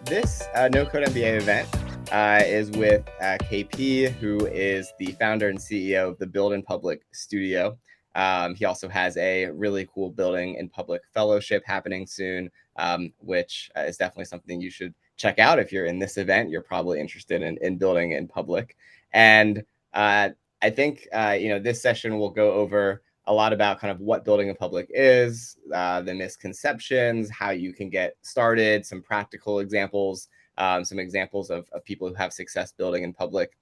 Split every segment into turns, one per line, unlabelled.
This No Code MBA event is with KP, who is the founder and CEO of the Build in Public Studio. He also has a really cool Building in Public Fellowship happening soon, which is definitely something you should check out. If you're in this event, you're probably interested in building in public. And I think this session will go over a lot about kind of what building in public is, the misconceptions, how you can get started, some practical examples, some examples of people who have success building in public.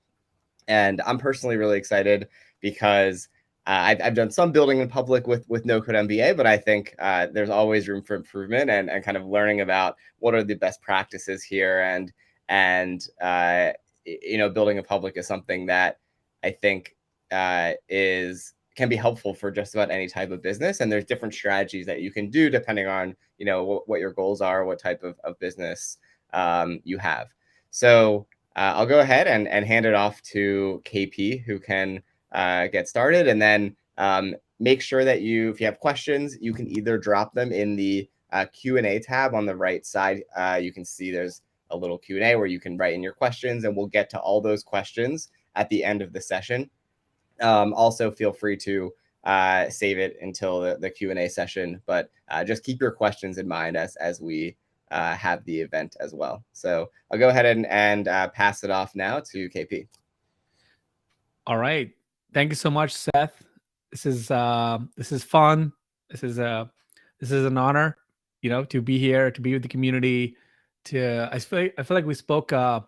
And I'm personally really excited because I've done some building in public with No Code MBA, but I think there's always room for improvement and kind of learning about what are the best practices here. And building in public is something that I think can be helpful for just about any type of business. And there's different strategies that you can do depending on, what your goals are, what type of business you have. So I'll go ahead and hand it off to KP, who can get started. And then make sure that if you have questions, you can either drop them in the Q&A tab on the right side. You can see there's a little Q&A where you can write in your questions, and we'll get to all those questions at the end of the session. Also, feel free to save it until the Q&A session, but just keep your questions in mind as we have the event as well. So I'll go ahead and pass it off now to KP.
All right. Thank you so much, Seth. This is fun. This is an honor, to be here, to be with the community. I feel like we spoke, I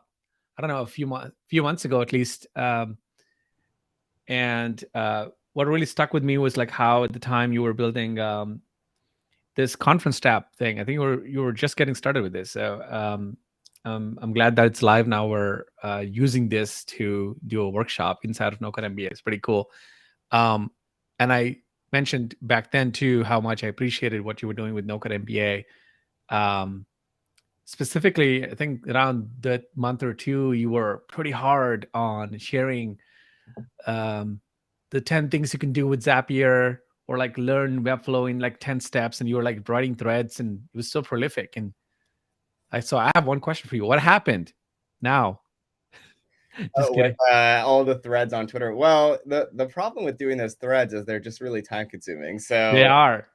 don't know, a few months ago at least. And what really stuck with me was like how at the time you were building this conference tab thing. I think you were just getting started with this. So I'm glad that it's live now. We're using this to do a workshop inside of No Code MBA. It's pretty cool. And I mentioned back then too how much I appreciated what you were doing with No Code MBA. Specifically, I think around that month or two, you were pretty hard on sharing the 10 things you can do with Zapier, or like learn Webflow in like 10 steps, and you were like writing threads, and it was so prolific. And so I have one question for you. What happened now?
Just kidding. With all the threads on Twitter. Well, the problem with doing those threads is they're just really time consuming. So
they are.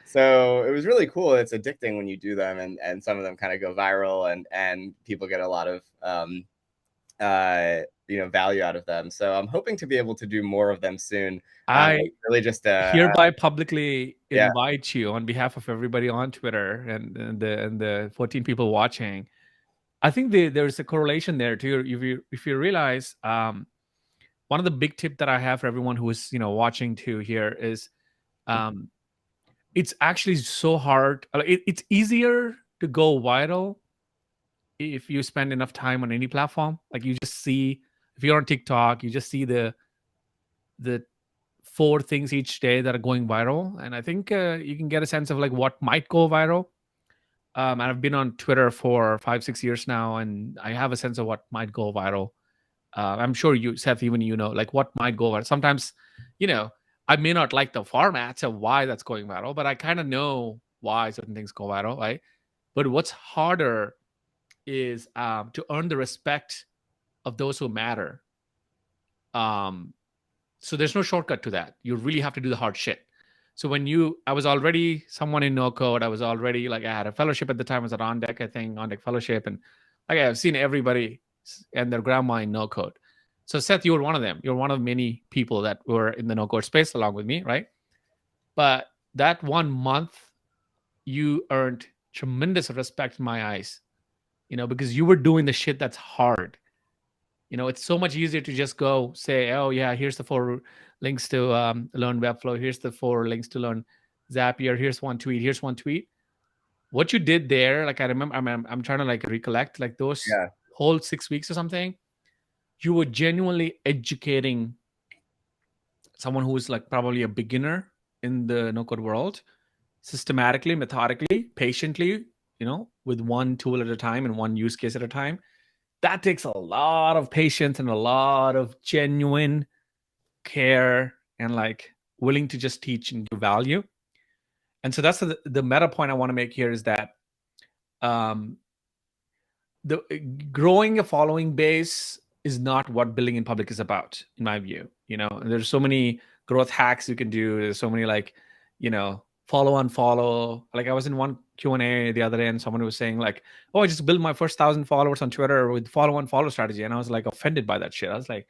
So it was really cool. It's addicting when you do them, and some of them kind of go viral, and people get a lot of value out of them. So I'm hoping to be able to do more of them soon.
I really just hereby publicly invite you on behalf of everybody on Twitter and the 14 people watching. I think there's a correlation there too. If you realize, one of the big tip that I have for everyone who is watching too here is, it's actually so hard. It's easier to go viral if you spend enough time on any platform. Like you just see, if you're on TikTok, you just see the 4 things each day that are going viral, and I think you can get a sense of like what might go viral. And I've been on Twitter for 5-6 years now, and I have a sense of what might go viral. I'm sure you, Seth, even like what might go viral. Sometimes, I may not like the formats of why that's going viral, but I kind of know why certain things go viral, right? But what's harder is to earn the respect of those who matter. So there's no shortcut to that. You really have to do the hard shit. So I was already someone in no code. I was already I had a fellowship at the time. I was at On Deck, I think, On Deck Fellowship. And I've seen everybody and their grandma in no code. So Seth, you were one of them. You're one of many people that were in the no code space along with me, right? But that 1 month, you earned tremendous respect in my eyes, because you were doing the shit that's hard. It's so much easier to just go say, oh yeah, here's the 4 links to learn Webflow. Here's the 4 links to learn Zapier. Here's one tweet. Here's one tweet. What you did there, I remember, I'm trying to recollect, those whole 6 weeks or something. You were genuinely educating someone who is probably a beginner in the no-code world, systematically, methodically, patiently, with one tool at a time and one use case at a time. That takes a lot of patience and a lot of genuine care and willing to just teach and give value. And so that's the meta point I want to make here is that the growing a following base is not what building in public is about, in my view. There's so many growth hacks you can do. There's so many, like, follow and follow. Like, I was in one Q&A the other day, and someone was saying, like, oh, I just built my first 1,000 followers on Twitter with follow and follow strategy. And I was like offended by that shit. I was like,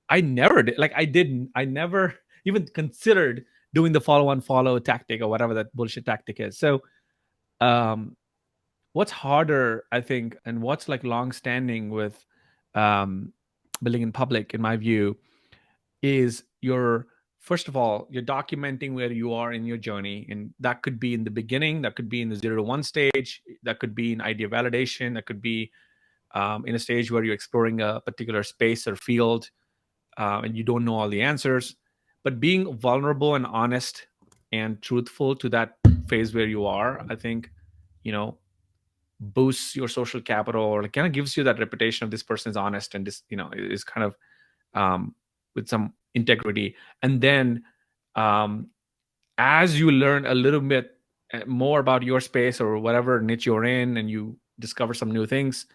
I never did. Like, I never even considered doing the follow and follow tactic or whatever that bullshit tactic is. So um what's harder, I think, and what's like long standing with um building in public, in my view, is your first of all, you're documenting where you are in your journey. And that could be in the beginning, that could be in the 0 to 1 stage, that could be in idea validation, that could be in a stage where you're exploring a particular space or field, and you don't know all the answers. But being vulnerable and honest and truthful to that phase where you are, I think, you know boosts your social capital, or like kind of gives you that reputation of this person is honest and this, is kind of with some integrity. And then um, as you learn a little bit more about your space or whatever niche you're in, and you discover some new things,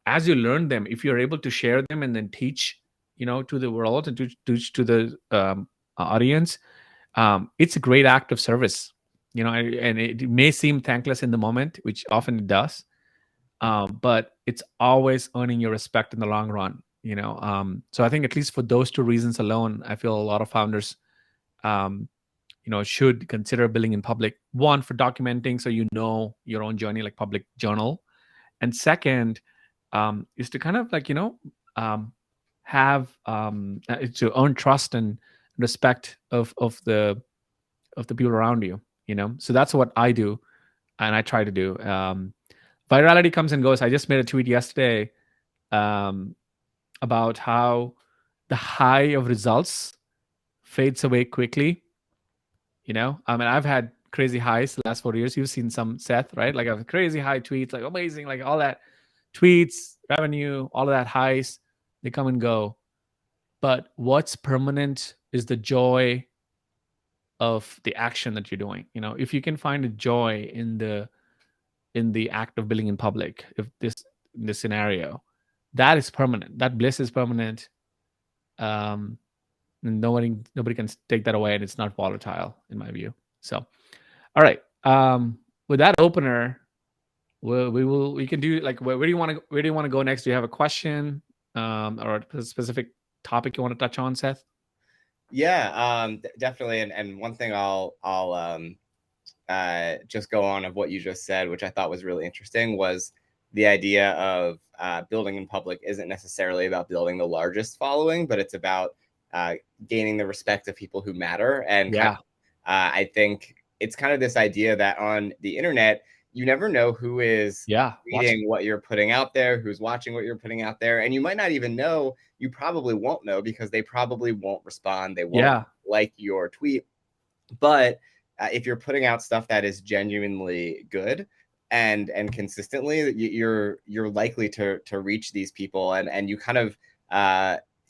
as you learn them, if you're able to share them and then teach, to the world and to the audience, it's a great act of service. And it may seem thankless in the moment, which often it does, but it's always earning your respect in the long run. So I think, at least for those two reasons alone, I feel a lot of founders um, should consider building in public. One, for documenting, so your own journey, like public journal. And second, is to kind of like um, have to earn trust and respect of the people around you. So that's what I do, and I try to do. Virality comes and goes. I just made a tweet yesterday um, about how the high of results fades away quickly. I mean, I've had crazy highs the last 4 years. You've seen some, Seth, right? Like, I have crazy high tweets, like amazing, like all that tweets, revenue, all of that highs, they come and go. But what's permanent is the joy of the action that you're doing. If you can find a joy in the act of building in public, if this in this scenario, that is permanent. That bliss is permanent. Um, and nobody can take that away, and it's not volatile, in my view. So, all right. With that opener, we can do, like, where do you want to go next? Do you have a question, or a specific topic you want to touch on, Seth?
Yeah, definitely. And one thing I'll just go on of what you just said, which I thought was really interesting, was the idea of building in public isn't necessarily about building the largest following, but it's about gaining the respect of people who matter. And
Yeah.
I think it's kind of this idea that on the internet, you never know who is reading what you're putting out there, who's watching what you're putting out there. And you might not even know, you probably won't know, because they probably won't respond. They won't like your tweet. But if you're putting out stuff that is genuinely good and consistently, you're likely to reach these people. And you kind of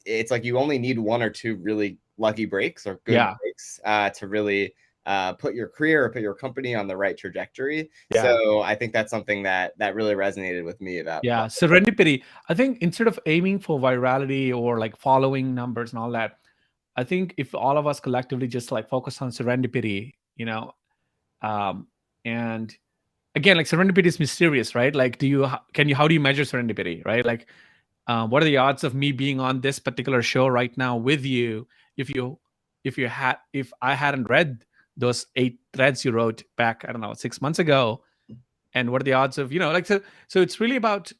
it's like you only need one or two really lucky breaks or good breaks to really put your career or put your company on the right trajectory. So I think that's something that really resonated with me about
serendipity. I think instead of aiming for virality or like following numbers and all that, I think if all of us collectively just like focus on serendipity, and again, like, serendipity is mysterious, right? Like, how do you measure serendipity, right? Like, what are the odds of me being on this particular show right now with you if I hadn't read those 8 threads you wrote back, I don't know, 6 months ago? And what are the odds of, like, so it's really about,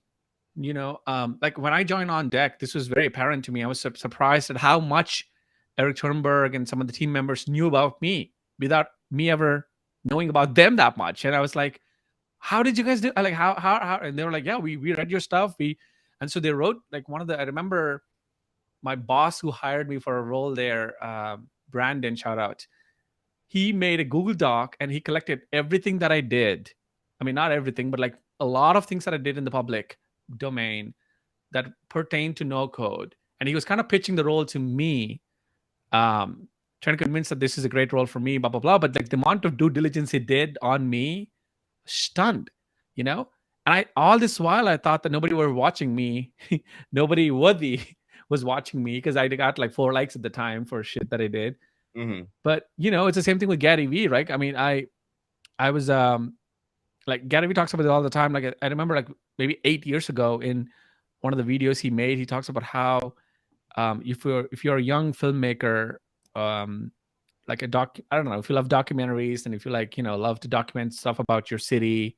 like, when I joined On Deck, this was very apparent to me. I was surprised at how much Eric Turnberg and some of the team members knew about me without me ever knowing about them that much. And I was like, how did you guys do? Like, how? And they were like, yeah, we read your stuff. And so they wrote, like, I remember my boss who hired me for a role there, Brandon, shout out. He made a Google Doc and he collected everything that I did. I mean, not everything, but like a lot of things that I did in the public domain that pertain to no code. And he was kind of pitching the role to me, trying to convince that this is a great role for me, blah, blah, blah. But like the amount of due diligence he did on me, stunned, you know? And I all this while I thought that nobody were watching me, nobody worthy was watching me because I got like 4 likes at the time for shit that I did.
Hmm.
But it's the same thing with Gary Vee, right? I mean, I was like Gary Vee talks about it all the time. Like I remember like maybe 8 years ago in one of the videos he made, he talks about how if you're a young filmmaker, um, like a doc, I don't know, if you love documentaries and if you like love to document stuff about your city,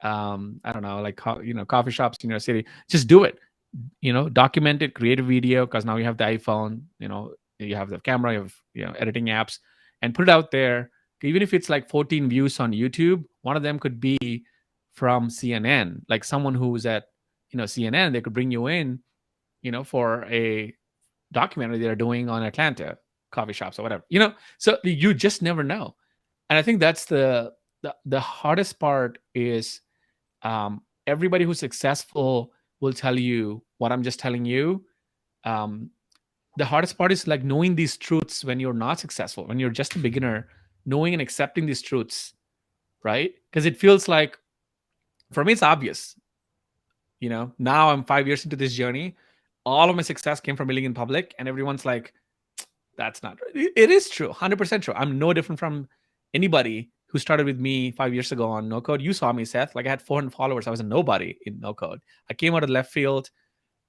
I don't know, like coffee shops in your city, just do it. Document it, create a video, because now you have the iPhone, you have the camera, you have editing apps, and put it out there. Even if it's like 14 views on YouTube, one of them could be from CNN, like someone who's at CNN, they could bring you in for a documentary they're doing on Atlanta coffee shops or whatever. So you just never know. And I think that's the hardest part is, everybody who's successful will tell you what I'm just telling you. um, the hardest part is like knowing these truths when you're not successful, when you're just a beginner, knowing and accepting these truths, right? Because it feels like, for me, it's obvious. Now I'm 5 years into this journey, all of my success came from building in public, and everyone's like, that's not right. It is true, 100% true. I'm no different from anybody who started with me 5 years ago on no code. You saw me, Seth. Like, I had 400 followers. I was a nobody in no code. I came out of left field,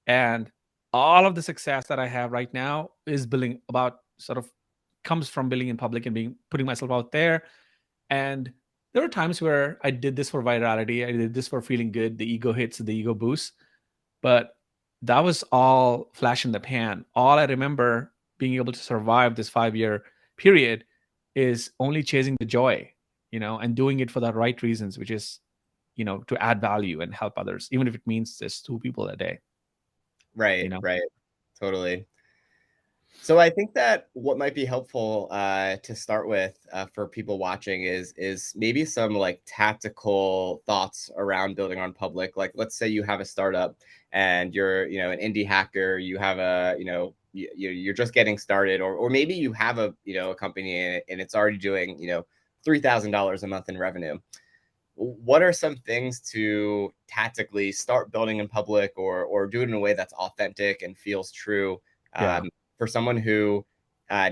and all of the success that I have right now is building about sort of comes from building in public and putting myself out there. And there were times where I did this for virality. I did this for feeling good. The ego hits, the ego boost. But that was all flash in the pan. All I remember being able to survive this 5 year period is only chasing the joy, and doing it for the right reasons, which is, to add value and help others, even if it means just 2 people a day, you
Right,
know?
right. Totally. So I think that what might be helpful to start with for people watching is maybe some like tactical thoughts around building on public. Like, let's say you have a startup and you're an indie hacker. You have a you're just getting started, or maybe you have a company and it's already doing $3,000 a month in revenue. What are some things to tactically start building in public, or do it in a way that's authentic and feels true,
Yeah.
for someone who uh,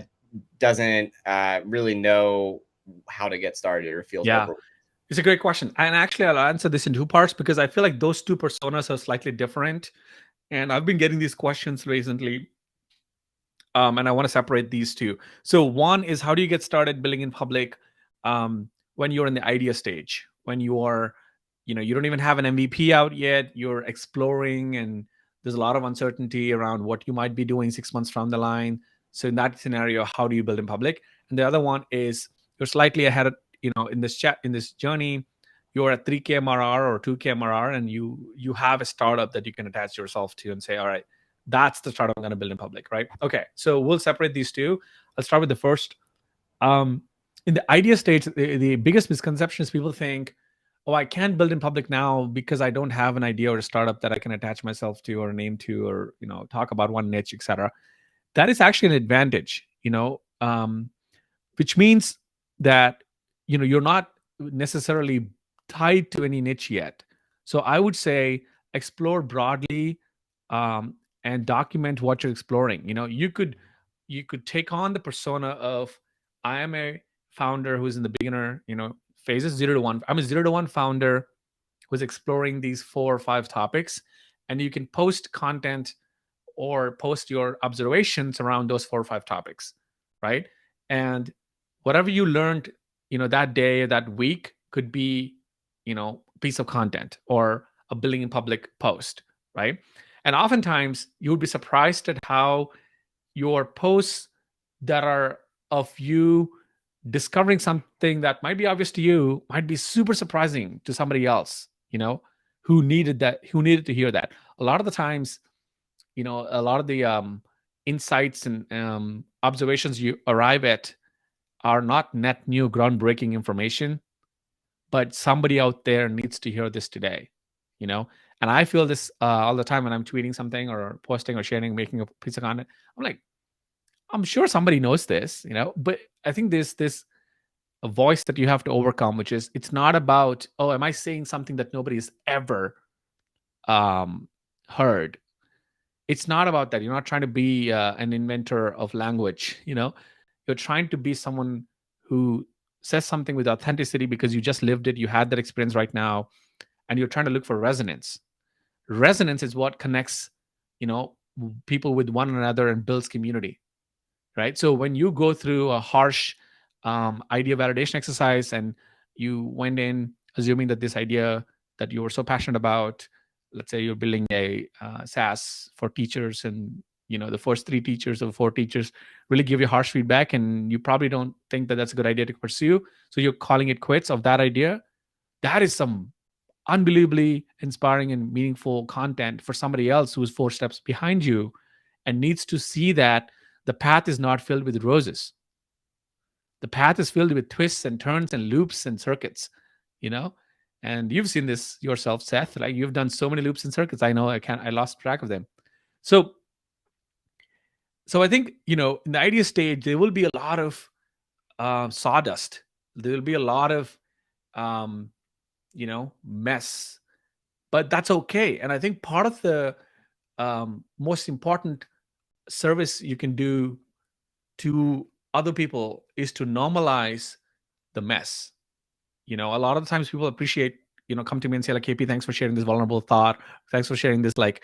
doesn't really know how to get started or feels
Yeah.
over?
It's a great question. And actually, I'll answer this in two parts because I feel like those two personas are slightly different. And I've been getting these questions recently, and I want to separate these two. So one is, how do you get started building in public, when you're in the idea stage, when you are, you don't even have an MVP out yet, you're exploring, and there's a lot of uncertainty around what you might be doing 6 months from the line. So in that scenario, how do you build in public? And the other one is, you're slightly ahead of, in this journey, you're at 3K MRR or 2K MRR, and you have a startup that you can attach yourself to and say, all right, that's the startup I'm going to build in public, right? Okay, so we'll separate these two. I'll start with the first. Um, in the idea stage, the biggest misconception is people think, oh, I can't build in public now because I don't have an idea or a startup that I can attach myself to or name to, or talk about one niche, etc. That is actually an advantage, which means that you're not necessarily tied to any niche yet. So I would say explore broadly, um, and document what you're exploring. You could take on the persona of, I am a founder who's in the beginner phases, 0 to 1. I'm a 0 to 1 founder who's exploring these 4 or 5 topics, and you can post content or post your observations around those 4 or 5 topics, right? And whatever you learned that day, that week, could be a piece of content or a building in public post, right? And oftentimes you would be surprised at how your posts that are of you discovering something that might be obvious to you might be super surprising to somebody else, who needed to hear that. A lot of the times, a lot of the insights and observations you arrive at are not net new groundbreaking information, but somebody out there needs to hear this today, you know and I feel this all the time when I'm tweeting something or posting or sharing, making a piece of content. I'm like, I'm sure somebody knows this, but I think there's this a voice that you have to overcome, which is, it's not about, oh, am I saying something that nobody's ever um, heard? It's not about that. You're not trying to be an inventor of language. You're trying to be someone who says something with authenticity because you just lived it. You had that experience right now, and you're trying to look for resonance. Resonance is what connects, you know, people with one another and builds community, right? So when you go through a harsh idea validation exercise, and you went in assuming that this idea that you were so passionate about, let's say you're building a SaaS for teachers, and the first three teachers or four teachers really give you harsh feedback, and you probably don't think that that's a good idea to pursue, so you're calling it quits of that idea. That is some unbelievably inspiring and meaningful content for somebody else who's four steps behind you and needs to see that the path is not filled with roses. The path is filled with twists and turns and loops and circuits, you know? And you've seen this yourself, Seth. Like, you've done so many loops and circuits. I know I lost track of them. So I think, in the idea stage, there will be a lot of sawdust. There will be a lot of, mess, but that's okay. And I think part of the most important service you can do to other people is to normalize the mess. A lot of the times people appreciate, come to me and say like, KP, thanks for sharing this vulnerable thought. Thanks for sharing this, like,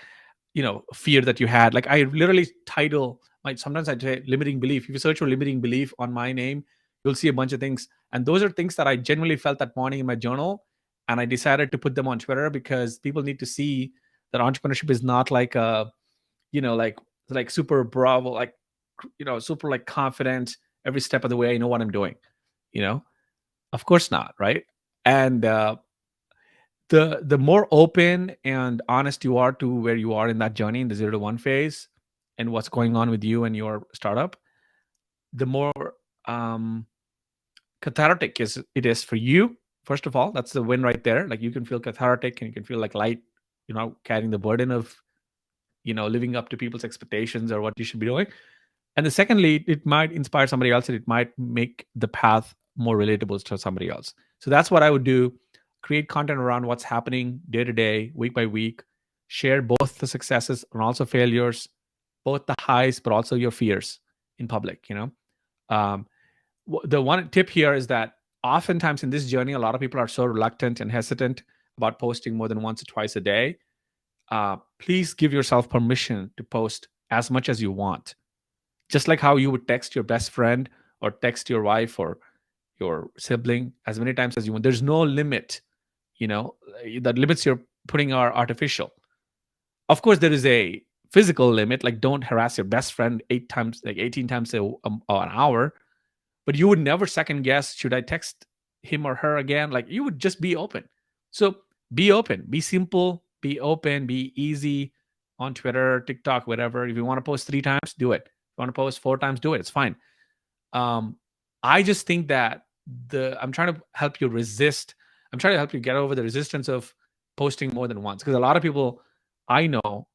fear that you had. Like, I literally title sometimes I say limiting belief. If you search for limiting belief on my name, you'll see a bunch of things. And those are things that I genuinely felt that morning in my journal. And I decided to put them on Twitter because people need to see that entrepreneurship is not like a, like super bravo, like, super like confident every step of the way. I know what I'm doing, you know, of course not. Right. And the more open and honest you are to where you are in that journey, in the 0 to 1 phase, and what's going on with you and your startup, the more um cathartic it is for you. First of all, that's the win right there. Like, you can feel cathartic and you can feel like light, carrying the burden of, living up to people's expectations or what you should be doing. And the secondly, it might inspire somebody else, and it might make the path more relatable to somebody else. So that's what I would do. Create content around what's happening day to day, week by week. Share both the successes and also failures, both the highs, but also your fears in public. Um, the one tip here is that oftentimes in this journey, a lot of people are so reluctant and hesitant about posting more than once or twice a day. Please give yourself permission to post as much as you want. Just like how you would text your best friend or text your wife or your sibling as many times as you want. There's no limit, the limits you're putting are artificial. Of course, there is a physical limit, like don't harass your best friend 8 times, like 18 times an hour, but you would never second guess, should I text him or her again? Like, you would just be open. So be open, be simple, be open, be easy on Twitter, TikTok, whatever. If you want to post 3 times, do it. If you want to post 4 times, do it. It's fine. I just think that I'm trying to help you resist. I'm trying to help you get over the resistance of posting more than once, because a lot of people I know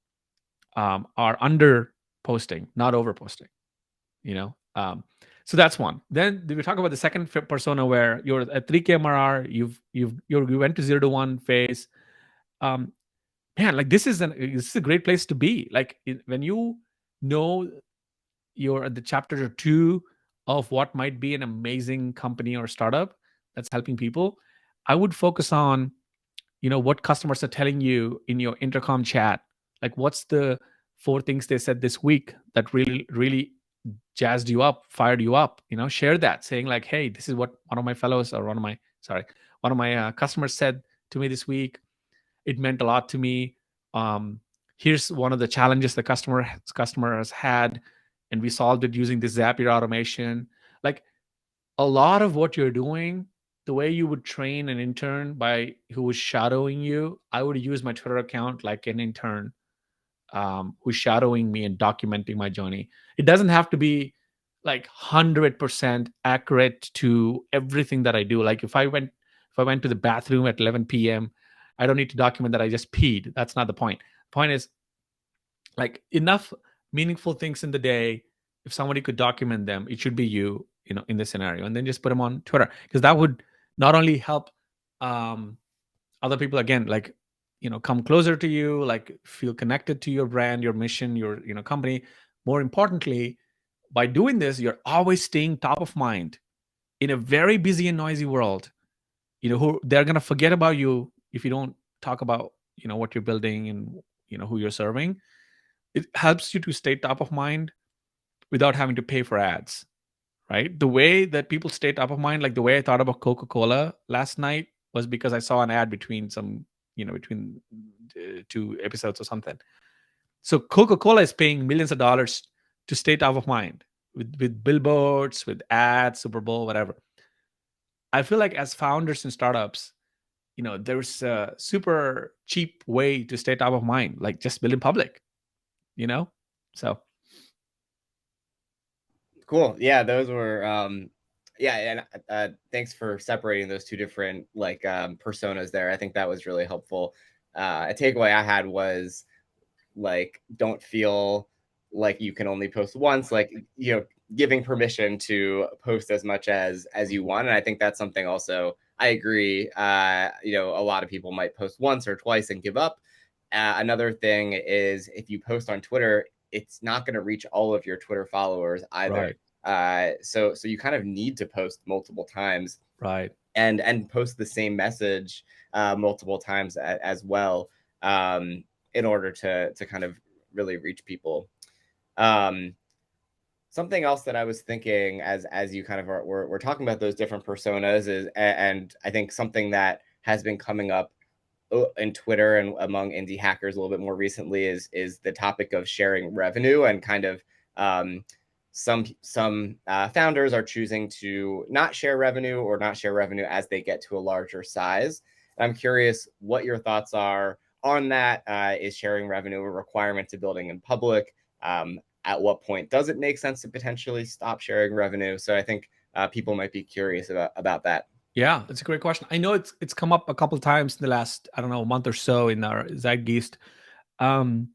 are under posting, not over posting. So that's one. Then we talk about the second persona, where you're at 3K MRR. You went to 0 to 1 phase. Man, like, this is a great place to be. Like, when you know you're at the chapter 2 of what might be an amazing company or startup that's helping people, I would focus on, what customers are telling you in your intercom chat. Like, what's the 4 things they said this week that really, really jazzed you up, fired you up? Share that, saying like, hey, this is what one of my customers said to me this week. It meant a lot to me. Here's one of the challenges the customer has had, and we solved it using this Zapier automation. Like, a lot of what you're doing, the way you would train an intern by who was shadowing you, I would use my Twitter account like an intern who's shadowing me and documenting my journey. It doesn't have to be like 100% accurate to everything that I do. Like, if I went to the bathroom at 11 p.m., I don't need to document that I just peed. That's not the point. The point is, like, enough meaningful things in the day. If somebody could document them, it should be you. in this scenario, and then just put them on Twitter, because that would not only help um, other people, again, like, come closer to you, like feel connected to your brand, your mission, your company. More importantly, by doing this, you're always staying top of mind in a very busy and noisy world. Who they're going to forget about you if you don't talk about what you're building and who you're serving. It helps you to stay top of mind without having to pay for ads, right? The way that people stay top of mind, like the way I thought about Coca-Cola last night, was because I saw an ad between between two episodes or something. So Coca-Cola is paying millions of dollars to stay top of mind with billboards, with ads, Super Bowl, whatever. I feel like as founders and startups, there's a super cheap way to stay top of mind, like just build in public, so.
Cool. Yeah, those were yeah, and thanks for separating those two different like personas there. I think that was really helpful. A takeaway I had was like, don't feel like you can only post once, like, giving permission to post as much as you want. And I think that's something also I agree. A lot of people might post once or twice and give up. Another thing is, if you post on Twitter, it's not going to reach all of your Twitter followers either.
Right.
So you kind of need to post multiple times,
Right.
and post the same message multiple times as well, in order to kind of really reach people. Something else that I was thinking as you kind of we're talking about those different personas is, and I think something that has been coming up in Twitter and among indie hackers a little bit more recently is the topic of sharing revenue, and kind of some founders are choosing to not share revenue, or not share revenue as they get to a larger size. And I'm curious what your thoughts are on that. Is sharing revenue a requirement to building in public? At what point does it make sense to potentially stop sharing revenue? So I think people might be curious about that.
Yeah, it's a great question. I know it's come up a couple of times in the last, I don't know, month or so in our zeitgeist. Um,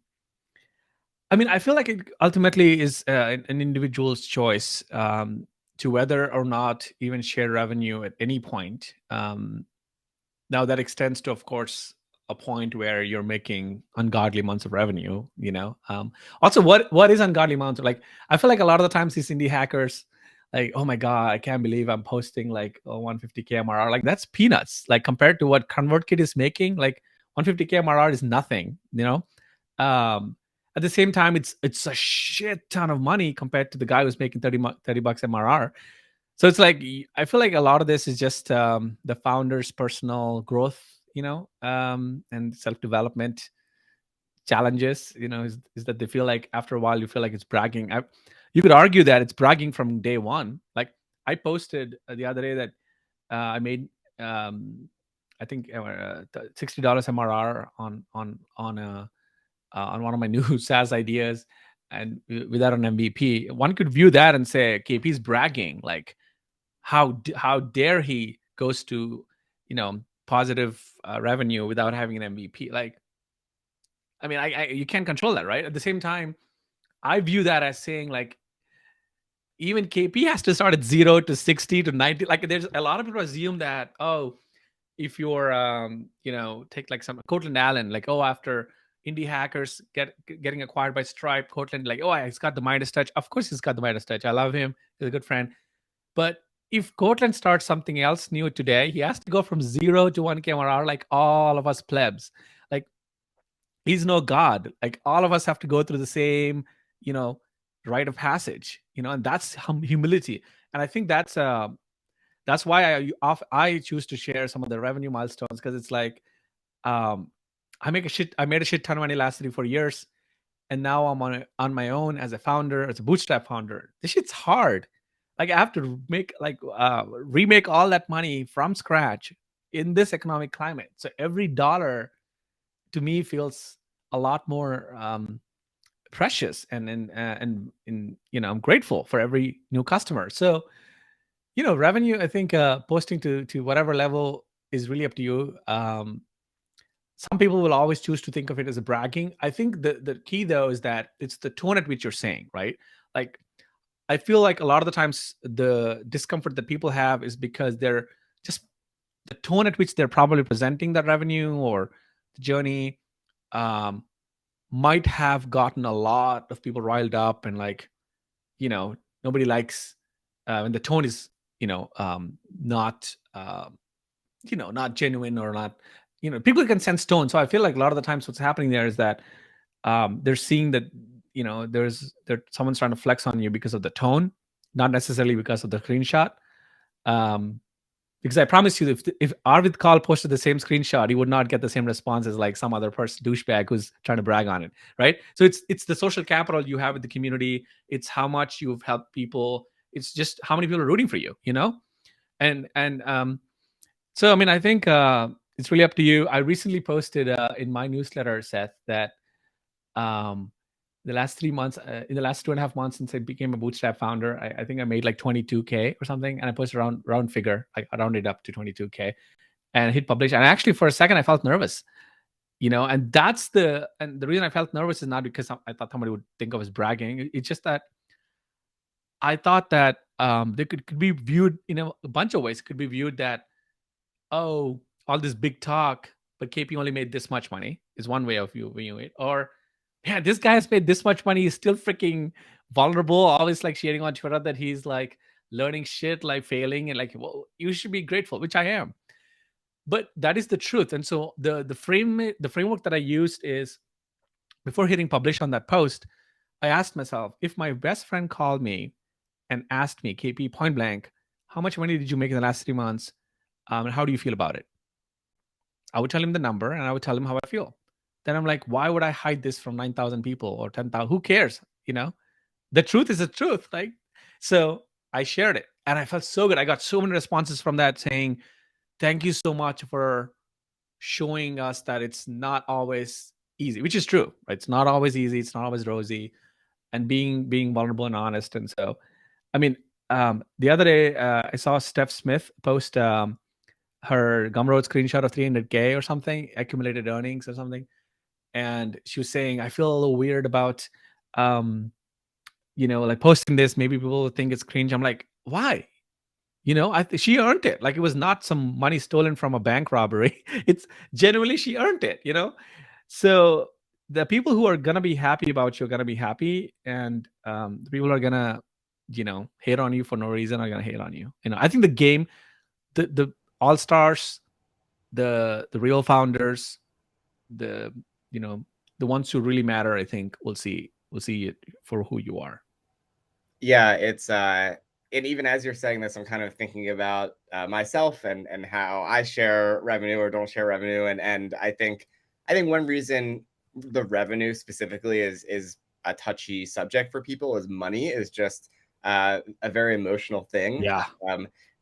I mean, I feel like it ultimately is an individual's choice, to whether or not even share revenue at any point. Now that extends to, of course, a point where you're making ungodly amounts of revenue. Also, what is ungodly amounts? Like, I feel like a lot of the times these indie hackers, like, oh my god, I can't believe I'm posting like 150K MRR. Like, that's peanuts. Like, compared to what ConvertKit is making, like 150K MRR is nothing. Um, at the same time, it's a shit ton of money compared to the guy who's making 30 bucks MRR. So it's like, I feel like a lot of this is just the founder's personal growth, and self-development challenges. Is that they feel like after a while you feel like it's bragging. You could argue that it's bragging from day one. Like, I posted the other day that I made, I think, $60 MRR on one of my new SaaS ideas, and without an MVP. One could view that and say KP's bragging. Like, how dare he goes to positive revenue without having an MVP? Like, I mean, I you can't control that, right? At the same time, I view that as saying, like, even KP has to start at 0 to 60 to 90. Like, there's a lot of people assume that, oh, if you're take like some Cortland Allen, like, oh, after indie hackers getting acquired by Stripe, Cortland, like, oh, he's got the Midas touch. Of course he's got the Midas touch. I love him. He's a good friend. But if Cortland starts something else new today, he has to go from 0 to 1K MRR, like all of us plebs. Like, he's no god. Like, all of us have to go through the same, rite of passage, and that's humility. And I think that's why I choose to share some of the revenue milestones, because it's like, um, I made a shit ton of money last 3-4 years, and now I'm on my own as a founder, as a bootstrap founder. This shit's hard. Like, I have to remake all that money from scratch in this economic climate. So every dollar to me feels a lot more precious, and I'm grateful for every new customer. So revenue, I think, posting to whatever level is really up to you. Some people will always choose to think of it as a bragging. I think the key though is that it's the tone at which you're saying, right? Like, I feel like a lot of the times the discomfort that people have is because they're just the tone at which they're probably presenting the revenue or the journey um, might have gotten a lot of people riled up, and like, nobody likes when the tone is, not not genuine, or not, people can sense tone. So I feel like a lot of the times what's happening there is that they're seeing that, someone's trying to flex on you because of the tone, not necessarily because of the screenshot. um because I promise you, if Arvid Kahl posted the same screenshot, he would not get the same response as like some other person douchebag who's trying to brag on it, right? So it's the social capital you have with the community. It's how much you've helped people. It's just how many people are rooting for you, and so I mean, I think it's really up to you. I recently posted in my newsletter, Seth, that um, the last 3 months, in the last 2.5 months since I became a bootstrap founder, I think I made like 22K or something, and I posted round figure, like I rounded up to 22K, and hit publish. And actually, for a second, I felt nervous, and the reason I felt nervous is not because I thought somebody would think I was bragging. It's just that I thought that they could be viewed in a bunch of ways. It could be viewed that, oh, all this big talk, but KP only made this much money, is one way of viewing it. Or, yeah, this guy has made this much money. He's still freaking vulnerable, always like sharing on Twitter that he's like learning shit, like failing, and like, well, you should be grateful, which I am. But that is the truth. And so the framework that I used is, before hitting publish on that post, I asked myself, if my best friend called me and asked me, KP, point blank, how much money did you make in the last 3 months? And how do you feel about it? I would tell him the number and I would tell him how I feel. Then I'm like, why would I hide this from 9,000 people or 10,000? Who cares? The truth is the truth. Like, so I shared it and I felt so good. I got so many responses from that saying, thank you so much for showing us that it's not always easy, which is true. Right? It's not always easy. It's not always rosy, and being vulnerable and honest. And so, I mean, the other day, I saw Steph Smith post her Gumroad screenshot of 300K or something, accumulated earnings or something. And she was saying, I feel a little weird about, like posting this. Maybe people will think it's cringe. I'm like, why? She earned it. Like, it was not some money stolen from a bank robbery. It's genuinely, she earned it. So the people who are going to be happy about you are going to be happy. And the people who are going to, hate on you for no reason are going to hate on you. I think the game, the all stars, the real founders, the you know the ones who really matter, I think we'll see it for who you are.
Yeah, it's and even as you're saying this, I'm kind of thinking about myself and how I share revenue or don't share revenue, and I think one reason the revenue specifically is a touchy subject for people is money is just a very emotional thing
Yeah.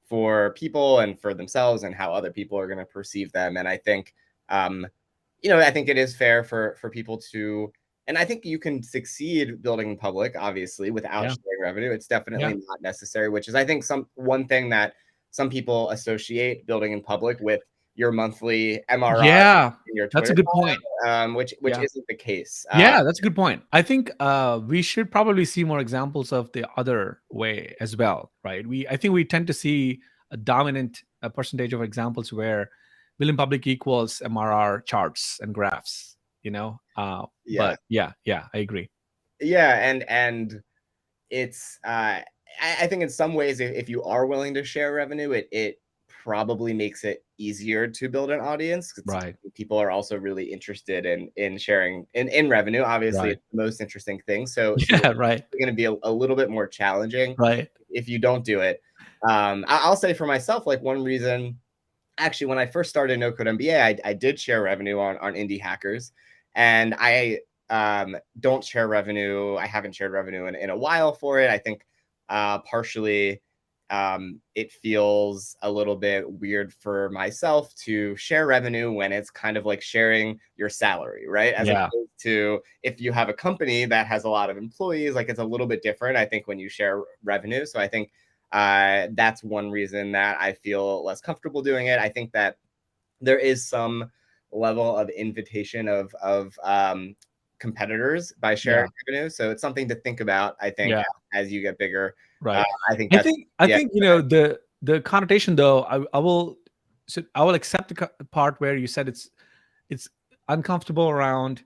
for people and for themselves and how other people are going to perceive them. And I think I think it is fair for people to, and I think you can succeed building in public, obviously, without
Yeah.
sharing revenue. It's definitely
Yeah.
not necessary, which is, I think, one thing that some people associate building in public with your monthly MRR
Yeah.
in your
That's a
Twitter
good point.
which
Yeah.
isn't the case.
Yeah, that's a good point. I think we should probably see more examples of the other way as well, right? I think we tend to see a dominant percentage of examples where William Public equals MRR charts and graphs,
Yeah,
but yeah, I agree.
yeah, and it's I think in some ways, if you are willing to share revenue, it probably makes it easier to build an audience because
Right.
people are also really interested in sharing in revenue. Obviously,
Right.
it's the most interesting thing. So
Yeah, right.
it's going to be a little bit more challenging
Right.
if you don't do it. I'll say for myself, like one reason, actually, when I first started No Code MBA, I did share revenue on indie hackers, and I don't share revenue. I haven't shared revenue in a while for it. I think partially it feels a little bit weird for myself to share revenue when it's kind of like sharing your salary, right? As
Yeah.
opposed to if you have a company that has a lot of employees, like it's a little bit different, I think, when you share revenue. So I think that's one reason that I feel less comfortable doing it. I think that there is some level of invitation of competitors by sharing
Yeah.
revenue. So it's something to think about, I think,
Yeah.
as you get bigger.
Right.
I think
I
that's
think I
yeah,
think the connotation though, I will, so I will accept the part where you said it's uncomfortable around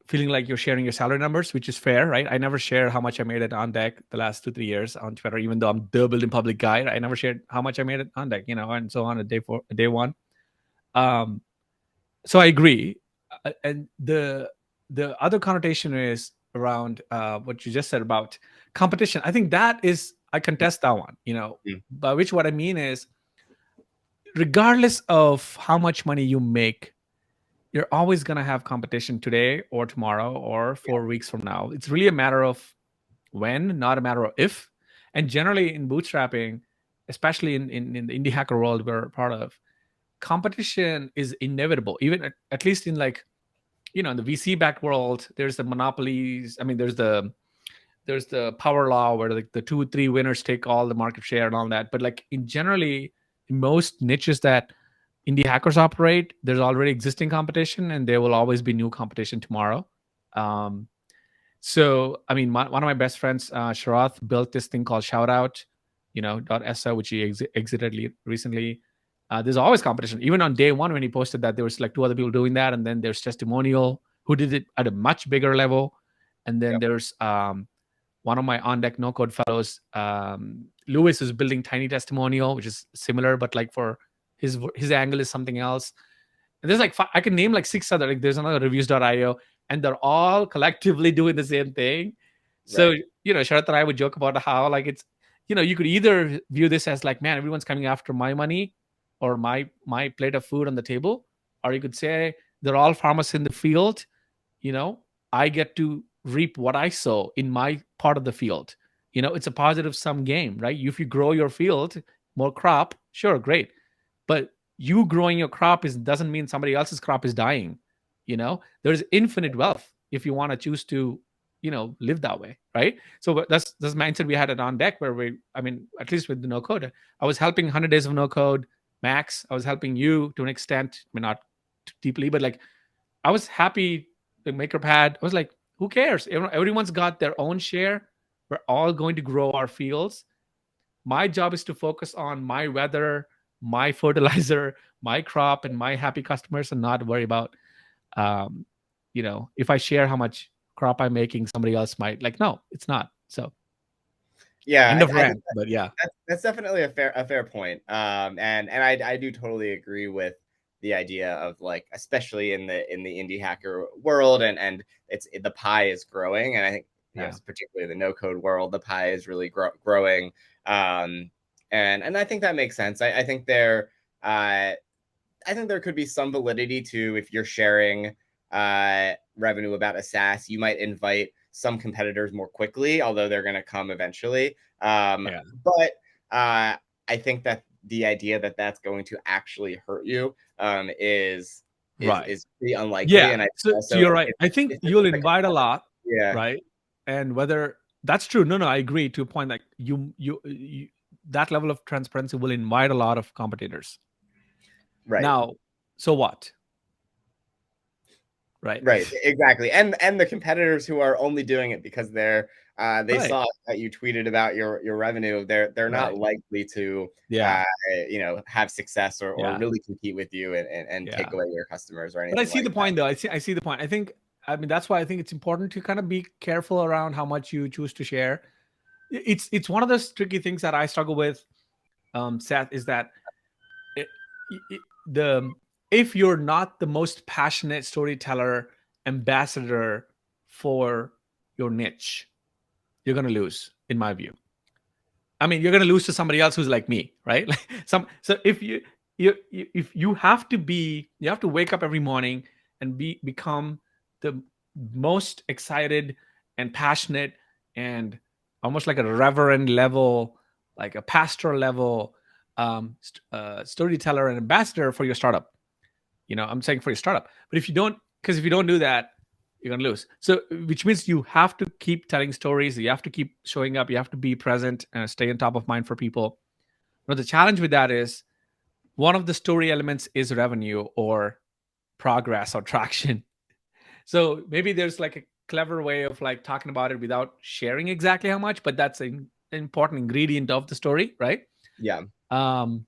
feeling like you're sharing your salary numbers, which is fair, right? I never share how much I made at On Deck the last 2-3 years on Twitter, even though I'm the building public guy. I never shared how much I made at On Deck, and so on, day one. Um, so I agree. And the other connotation is around what you just said about competition. I think that is, I contest that one.
mm,
By which what I mean is, regardless of how much money you make, you're always going to have competition today or tomorrow or 4 weeks from now. It's really a matter of when, not a matter of if. And generally in bootstrapping, especially in the indie hacker world we're a part of, competition is inevitable. Even at least in, like, in the VC backed world, there's the monopolies. I mean, there's the power law where, like, the 2 3 winners take all the market share and all that. But, like, in most niches that indie hackers operate, there's already existing competition, and there will always be new competition tomorrow. um, so, I mean, one of my best friends, Sharath, built this thing called Shoutout, .so, which he exited recently. There's always competition. Even on day one, when he posted that, there was like two other people doing that, and then there's Testimonial, who did it at a much bigger level, and then
yep,
there's one of my on deck no code fellows, Lewis, is building Tiny Testimonial, which is similar, but like for his angle is something else. And there's like I can name like six other, like there's another reviews.io, and they're all collectively doing the same thing. So,
right.
Sharath and I would joke about how, like, it's, you could either view this as like, man, everyone's coming after my money or my plate of food on the table, or you could say they're all farmers in the field. you know I get to reap what I sow in my part of the field. It's a positive sum game, right? If you grow your field, more crop, sure, great. But you growing your crop doesn't mean somebody else's crop is dying. There's infinite wealth if you want to choose to live that way, right? So that's mindset we had at On Deck, where I mean, at least with the no code, I was helping 100 days of no code max. I was helping you to an extent, I mean, not deeply, but like, I was happy. The MakerPad, I was like, who cares? Everyone's got their own share. We're all going to grow our fields. My job is to focus on my weather, my fertilizer, my crop, and my happy customers, and not worry about, um, if I share how much crop I'm making, somebody else might like. No, it's not. So,
Yeah,
end of
I think
rant. But yeah,
that's definitely a fair point. And I do totally agree with the idea of, like, especially in the indie hacker world, and the pie is growing, and I think,
yeah,
particularly the no code world, the pie is really growing. Um, and I think that makes sense. I think there could be some validity to, if you're sharing revenue about a SaaS, you might invite some competitors more quickly, although they're going to come eventually.
yeah.
But I think that the idea that that's going to actually hurt you is
Right.
is pretty unlikely.
Yeah.
And I
So
also,
you're right. I think
it's just
you'll
like
invite a lot,
yeah,
right? And whether that's true, no, I agree to a point. Like, you that level of transparency will invite a lot of competitors.
right.
Now, so what? Right.
Right, exactly, and the competitors who are only doing it because they
Right.
saw that you tweeted about your revenue, they're not
Right.
likely to
Yeah.
have success, or
Yeah.
really compete with you, and take
Yeah.
away your customers or
But I
anything
see
like
the
that.
point, though. I see the point. I mean, that's why I think it's important to kind of be careful around how much you choose to share. It's one of those tricky things that I struggle with, Seth, is that it, the if you're not the most passionate storyteller, ambassador for your niche, you're going to lose, in my view. I mean, you're going to lose to somebody else who's like me, right? Like, so if if you have to wake up every morning and become the most excited and passionate and almost like a reverend level, like a pastoral level, storyteller and ambassador for your startup. I'm saying for your startup. But if you don't do that, you're gonna lose. So, which means you have to keep telling stories. You have to keep showing up. You have to be present and stay on top of mind for people. But the challenge with that is, one of the story elements is revenue or progress or traction. So maybe there's like a clever way of like talking about it without sharing exactly how much, but that's an important ingredient of the story, right?
Yeah.
Um,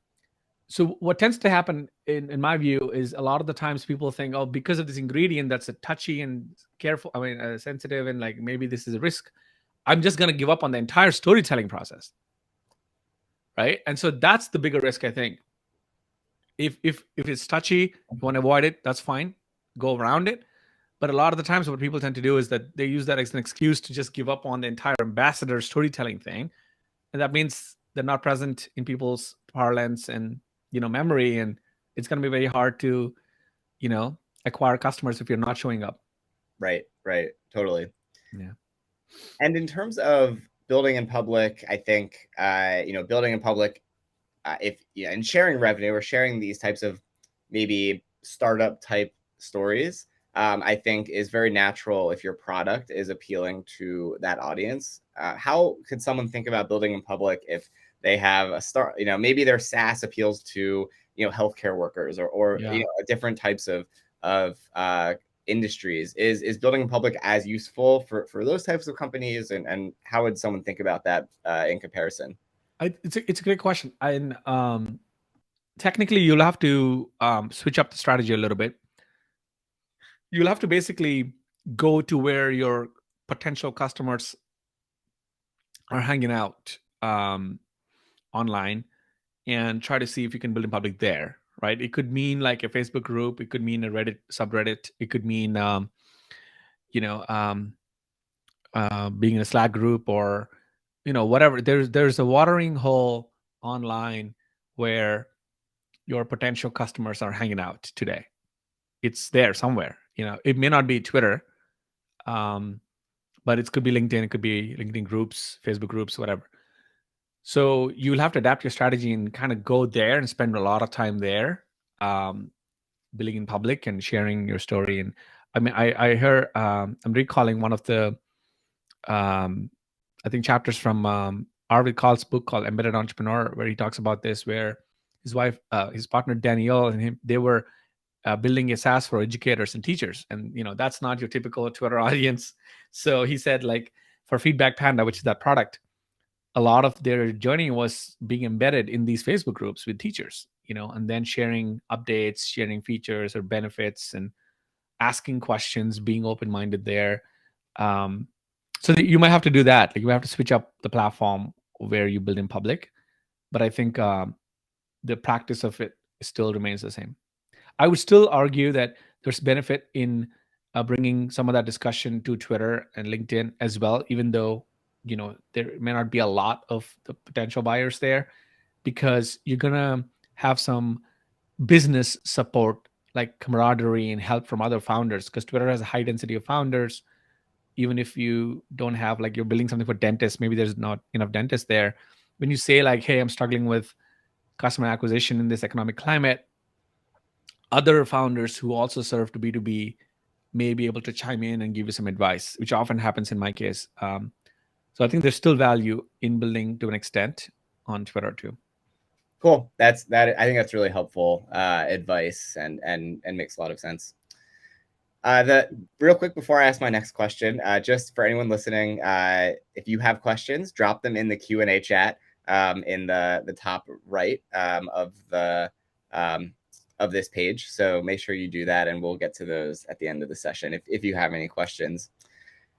so what tends to happen in my view is a lot of the times people think, oh, because of this ingredient that's a touchy and careful, I mean, sensitive, and like maybe this is a risk, I'm just going to give up on the entire storytelling process, right? And so that's the bigger risk, I think. If it's touchy, you want to avoid it, that's fine, go around it. But a lot of the times what people tend to do is that they use that as an excuse to just give up on the entire ambassador storytelling thing, and that means they're not present in people's parlance and memory, and it's going to be very hard to acquire customers if you're not showing up.
Right. Right. Totally.
Yeah.
And in terms of building in public, I think building in public, if and sharing revenue or sharing these types of maybe startup type stories, I think is very natural if your product is appealing to that audience. How could someone think about building in public if they have a start? Maybe their SaaS appeals to healthcare workers or
Yeah.
different types of industries. Is building in public as useful for those types of companies, and how would someone think about that in comparison?
It's a great question. And technically, you'll have to switch up the strategy a little bit. You'll have to basically go to where your potential customers are hanging out online and try to see if you can build in public there, right? It could mean like a Facebook group, it could mean a Reddit subreddit, it could mean you know um, being in a Slack group, or whatever. There's a watering hole online where your potential customers are hanging out today. It's there somewhere. It may not be Twitter, um, but it could be LinkedIn, it could be LinkedIn groups, Facebook groups, whatever. So you'll have to adapt your strategy and kind of go there and spend a lot of time there, um, building in public and sharing your story. And I mean, I heard, I'm recalling one of the um, I think chapters from Arvid Kahl's book called Embedded Entrepreneur, where he talks about this, where his wife, his partner Danielle, and him, they were building a SaaS for educators and teachers, and that's not your typical Twitter audience. So he said, like, for Feedback Panda, which is that product, a lot of their journey was being embedded in these Facebook groups with teachers, and then sharing updates, sharing features or benefits, and asking questions, being open minded there. Um, so you might have to do that. Like, you have to switch up the platform where you build in public. But I think the practice of it still remains the same. I would still argue that there's benefit in bringing some of that discussion to Twitter and LinkedIn as well, even though there may not be a lot of the potential buyers there, because you're gonna have some business support, like camaraderie and help from other founders, because Twitter has a high density of founders. Even if you don't have, like, you're building something for dentists, maybe there's not enough dentists there. When you say like, hey, I'm struggling with customer acquisition in this economic climate, other founders who also serve to B2B may be able to chime in and give you some advice, which often happens in my case. So I think there's still value in building to an extent on Twitter too.
Cool. That's that. I think that's really helpful advice and makes a lot of sense. The real quick before I ask my next question, just for anyone listening, if you have questions, drop them in the Q&A chat in the top right of this page. So make sure you do that, and we'll get to those at the end of the session if you have any questions.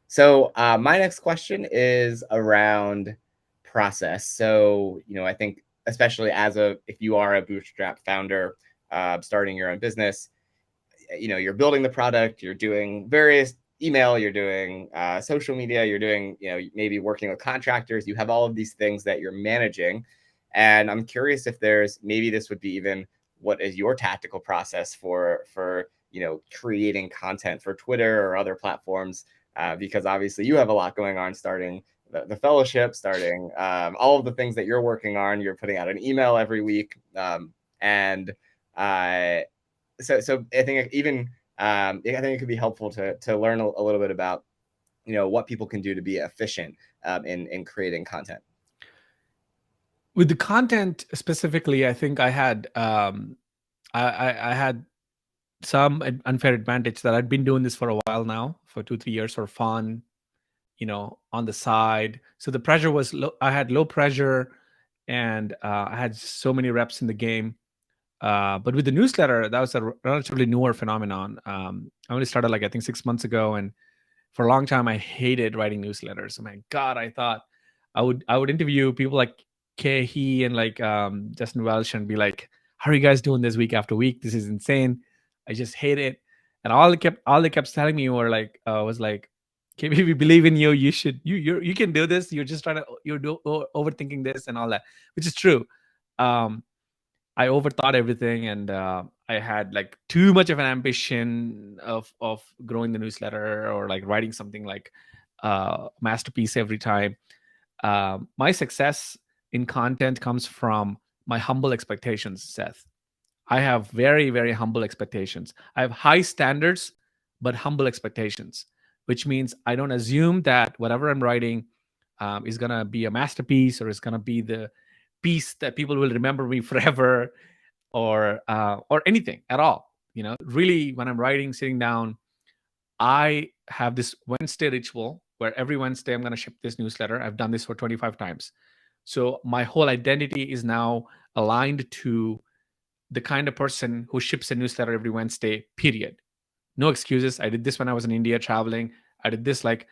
So my next question is around process. So I think especially if you are a bootstrap founder starting your own business, you're building the product, you're doing various email, you're doing social media, you're doing maybe working with contractors. You have all of these things that you're managing, and I'm curious if maybe this would be even what is your tactical process for creating content for Twitter or other platforms, because obviously you have a lot going on, starting the fellowship, starting all of the things that you're working on. You're putting out an email every week, and so I think I think it could be helpful to learn a little bit about what people can do to be efficient in creating content.
With the content specifically, I think I had some unfair advantage that I'd been doing this for a while now, for 2 3 years for fun, on the side. So the pressure was low. I had low pressure, and I had so many reps in the game. But with the newsletter, that was a relatively newer phenomenon. I only started like I think 6 months ago, and for a long time I hated writing newsletters. Oh my god, I thought I would interview people like Kehi and like Justin Welsh and be like, "How are you guys doing this week after week? This is insane. I just hate it." And all they kept telling me were like was like, "KP, we believe in you. You should you can do this. You're just trying to overthinking this and all that," which is true. Um, I overthought everything, and I had like too much of an ambition of growing the newsletter or like writing something like masterpiece every time. My success in content comes from my humble expectations, Seth. I have very, very humble expectations. I have high standards, but humble expectations, which means I don't assume that whatever I'm writing is going to be a masterpiece or is going to be the piece that people will remember me forever or anything at all. Really, when I'm writing, sitting down, I have this Wednesday ritual where every Wednesday I'm going to ship this newsletter. I've done this for 25 times. So my whole identity is now aligned to the kind of person who ships a newsletter every Wednesday, period. No excuses. I did this when I was in India traveling. I did this like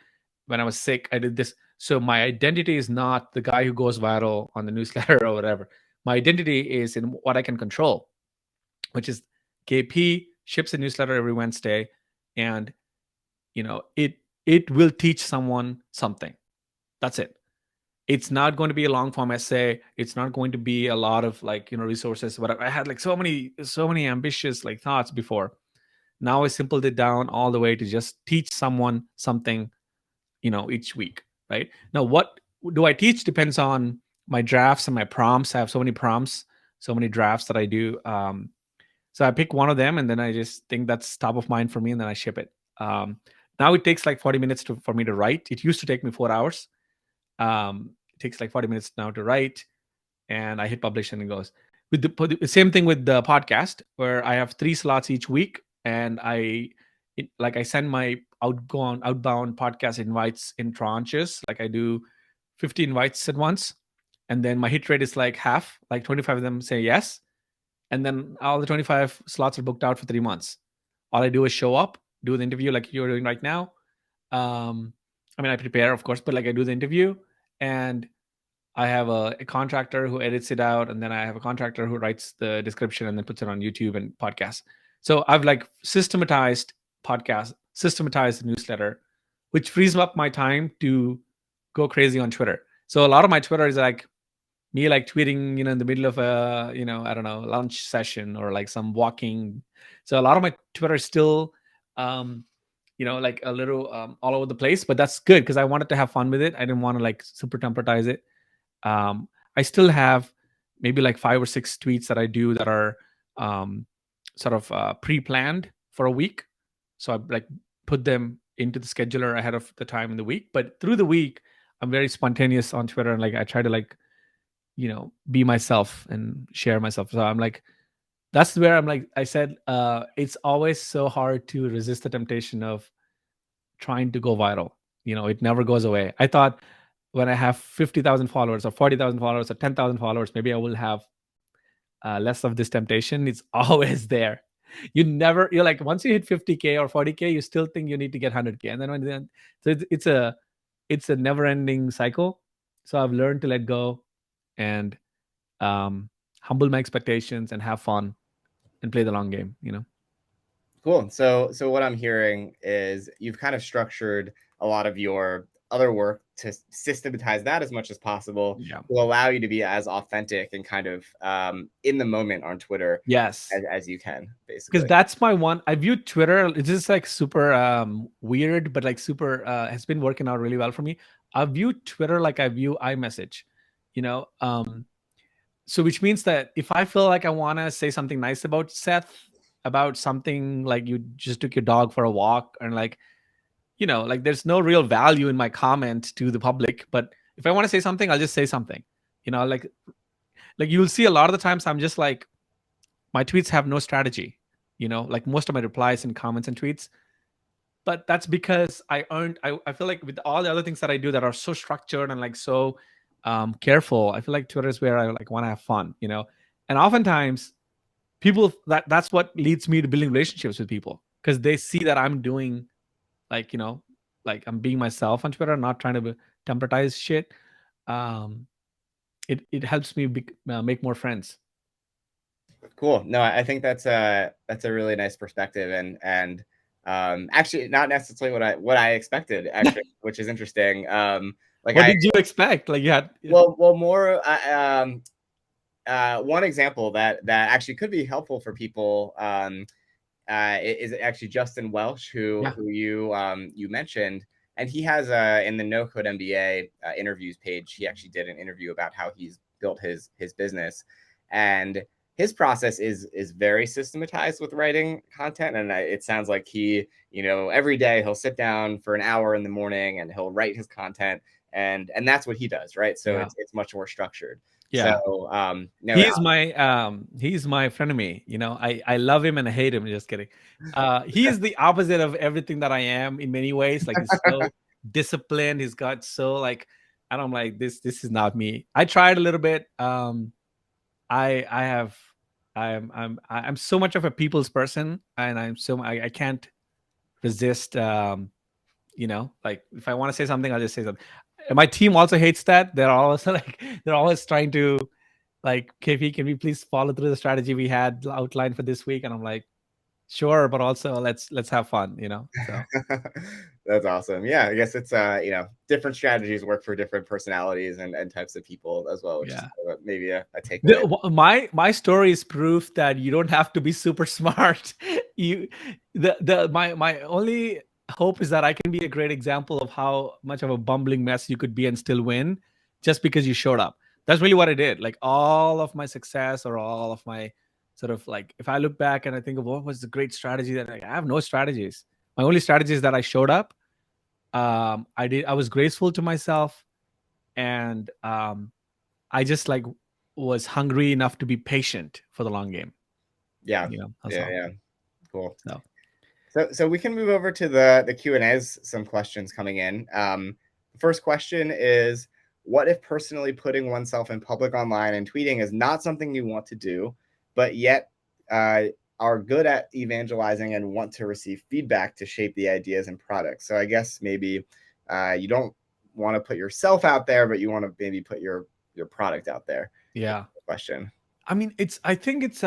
when I was sick. I did this. So my identity is not the guy who goes viral on the newsletter or whatever. My identity is in what I can control, which is KP ships a newsletter every Wednesday, and it will teach someone something. That's it. It's not going to be a long form essay. It's not going to be a lot of like resources. But I had like so many ambitious like thoughts before. Now I simpled it down all the way to just teach someone something, each week. Right now, what do I teach depends on my drafts and my prompts. I have so many prompts, so many drafts that I do. So I pick one of them, and then I just think that's top of mind for me, and then I ship it. Now it takes like 40 minutes for me to write. It used to take me 4 hours. It takes like 40 minutes now to write, and I hit publish, and it goes. With the same thing with the podcast, where I have 3 slots each week, and I send my outbound podcast invites in tranches. Like I do 50 invites at once, and then my hit rate is like half. Like 25 of them say yes, and then all the 25 slots are booked out for 3 months. All I do is show up, do the interview like you're doing right now. I mean, I prepare, of course, but like I do the interview, and I have a contractor who edits it out, and then I have a contractor who writes the description and then puts it on YouTube and podcasts. So I've like systematized the newsletter, which frees up my time to go crazy on Twitter. So a lot of my Twitter is like me like tweeting, in the middle of a, I don't know, lunch session or like some walking. So a lot of my Twitter is still, like a little all over the place, but that's good because I wanted to have fun with it. I didn't want to like super temperatize it. I still have maybe like 5 or 6 tweets that I do that are sort of pre-planned for a week. So I like put them into the scheduler ahead of the time in the week. But through the week, I'm very spontaneous on Twitter, and like I try to like be myself and share myself. So I'm like, that's where I'm like, I said, it's always so hard to resist the temptation of trying to go viral. It never goes away. I thought when I have 50,000 followers or 40,000 followers or 10,000 followers, maybe I will have less of this temptation. It's always there. You're like, once you hit 50K or 40K, you still think you need to get 100K. And so it's a never ending cycle. So I've learned to let go and humble my expectations and have fun and play the long game.
Cool. So what I'm hearing is you've kind of structured a lot of your other work to systematize that as much as possible,
Yeah.
to allow you to be as authentic and kind of in the moment on Twitter
Yes.
as you can,
Because
basically.
that's my one. I view Twitter. It's just like super weird, but like super has been working out really well for me. I view Twitter like I view iMessage. You know, so which means that if I feel like I want to say something nice about Seth, about something like you just took your dog for a walk, and like like there's no real value in my comment to the public, but if I want to say something, I'll just say something. Like you'll see a lot of the times I'm just like, my tweets have no strategy. like most of my replies and comments and tweets. But that's because I feel like with all the other things that I do that are so structured and like so careful, I feel like Twitter is where I like want to have fun, and oftentimes people that's what leads me to building relationships with people, because they see that I'm doing like like I'm being myself on Twitter, not trying to templatize shit. um it helps me make more friends.
Cool. No, I think that's a really nice perspective, and actually not necessarily what I expected, actually, which is interesting. Like
What did you expect? Like you had
well more one example that actually could be helpful for people is actually Justin Welsh,
yeah.
who you mentioned, and he has in the No Code MBA interviews page. He actually did an interview about how he's built his business, and his process is very systematized with writing content. And it sounds like he, every day he'll sit down for an hour in the morning and he'll write his content, and that's what he does, right? So
Yeah.
it's much more structured.
Yeah.
So no,
He's my frenemy. I love him and I hate him. Just kidding. He is the opposite of everything that I am in many ways. Like he's so disciplined. He's got so like, and I'm like, this is not me. I tried a little bit. I have I'm so much of a people's person, and I can't resist. Like if I want to say something, I'll just say something. And my team also hates that. They're always like they're always trying to like, KP, can we please follow through the strategy we had outlined for this week? And I'm like, sure, but also let's have fun, So
that's awesome. Yeah, I guess it's different strategies work for different personalities and types of people as well, which is
yeah.
maybe a takeaway.
My story is proof that you don't have to be super smart. You the my only hope is that I can be a great example of how much of a bumbling mess you could be and still win just because you showed up. That's really what I did. Like all of my success or all of my sort of like, if I look back and I think of what was the great strategy that I have no strategies. My only strategy is that I showed up. I was graceful to myself, and I just like was hungry enough to be patient for the long game.
Yeah,
That's
yeah,
all.
yeah. Cool.
So
So we can move over to the Q&As. Some questions coming in. The first question is, what if personally putting oneself in public online and tweeting is not something you want to do, but yet are good at evangelizing and want to receive feedback to shape the ideas and products? So I guess maybe you don't want to put yourself out there, but you want to maybe put your product out there.
yeah,
Question.
I mean, I think it's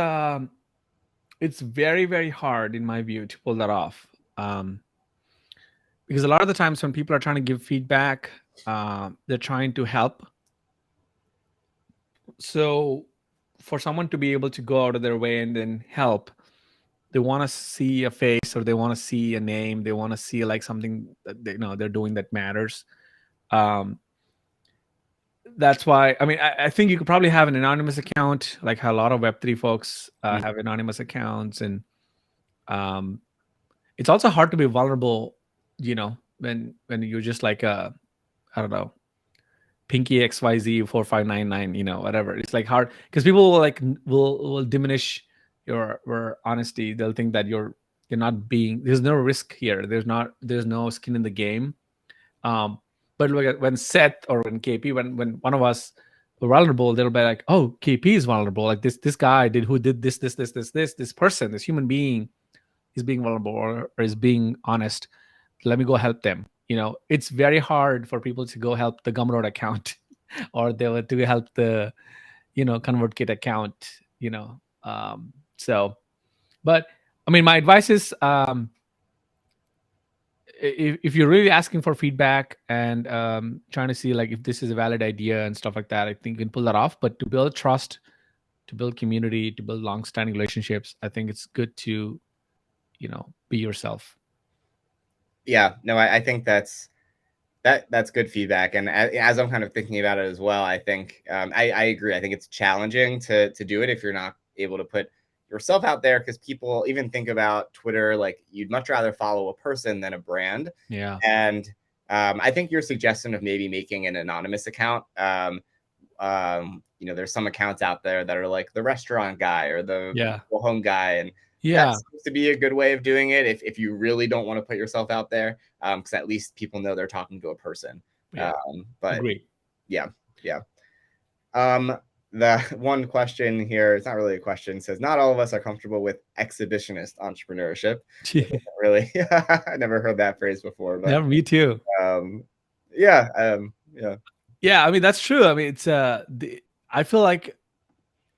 very, very hard in my view to pull that off. Because a lot of the times when people are trying to give feedback, they're trying to help. So for someone to be able to go out of their way and then help, they want to see a face, or they want to see a name, they want to see like something that they're doing that matters. um that's why, I mean, I think you could probably have an anonymous account, like how a lot of Web3 folks have anonymous accounts. And um it's also hard to be vulnerable, when you're just like I don't know, Pinky XYZ 4599, whatever. It's like hard because people will like will diminish your honesty. They'll think that you're not being, there's no risk here. There's no skin in the game. Um, but when Seth or when KP, when one of us were vulnerable, they'll be like, "Oh, KP is vulnerable. Like this guy who did this person, this human being is being vulnerable, or is being honest. Let me go help them." It's very hard for people to go help the Gumroad account or they were to help the ConvertKit account. So, but I mean, my advice is, if you're really asking for feedback and trying to see like if this is a valid idea and stuff like that, I think you can pull that off. But to build trust, to build community, to build long-standing relationships, I think it's good to be yourself.
Yeah, no, I think that's good feedback. And as I'm kind of thinking about it as well, I think I agree. I think it's challenging to do it if you're not able to put yourself out there, because people even think about Twitter like you'd much rather follow a person than a brand.
Yeah.
And I think your suggestion of maybe making an anonymous account, there's some accounts out there that are like the restaurant guy or the
Yeah.
home guy, and that
Yeah.
seems to be a good way of doing it if you really don't want to put yourself out there, because at least people know they're talking to a person.
Yeah.
But
Agree.
yeah, yeah. Um, the one question here, it's not really a question, says not all of us are comfortable with exhibitionist entrepreneurship. Really, I never heard that phrase before,
Yeah,
but
me too.
um, yeah, yeah.
Yeah, I mean that's true. I mean it's I feel like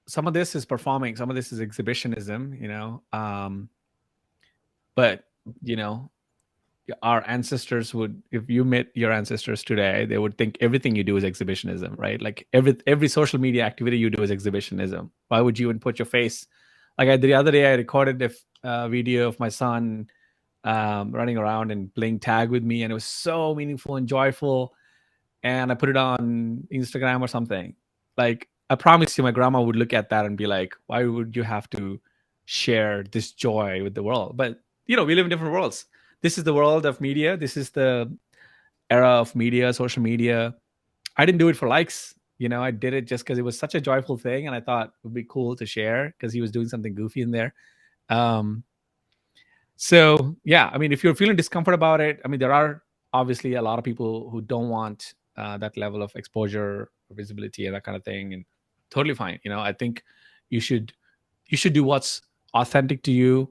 some of this is performing, some of this is exhibitionism, but you know, our ancestors would, if you met your ancestors today, they would think everything you do is exhibitionism, right? Like every social media activity you do is exhibitionism. Why would you even put your face? Like the other day I recorded a video of my son running around and playing tag with me, and it was so meaningful and joyful, and I put it on Instagram or something. Like I promise you my grandma would look at that and be like, why would you have to share this joy with the world? But we live in different worlds. This is the world of media. This is the era of media, social media. I didn't do it for likes. I did it just because it was such a joyful thing, and I thought it would be cool to share because he was doing something goofy in there. Um, so yeah, I mean, if you're feeling discomfort about it, I mean, there are obviously a lot of people who don't want that level of exposure or visibility and that kind of thing, and totally fine. I think you should do what's authentic to you,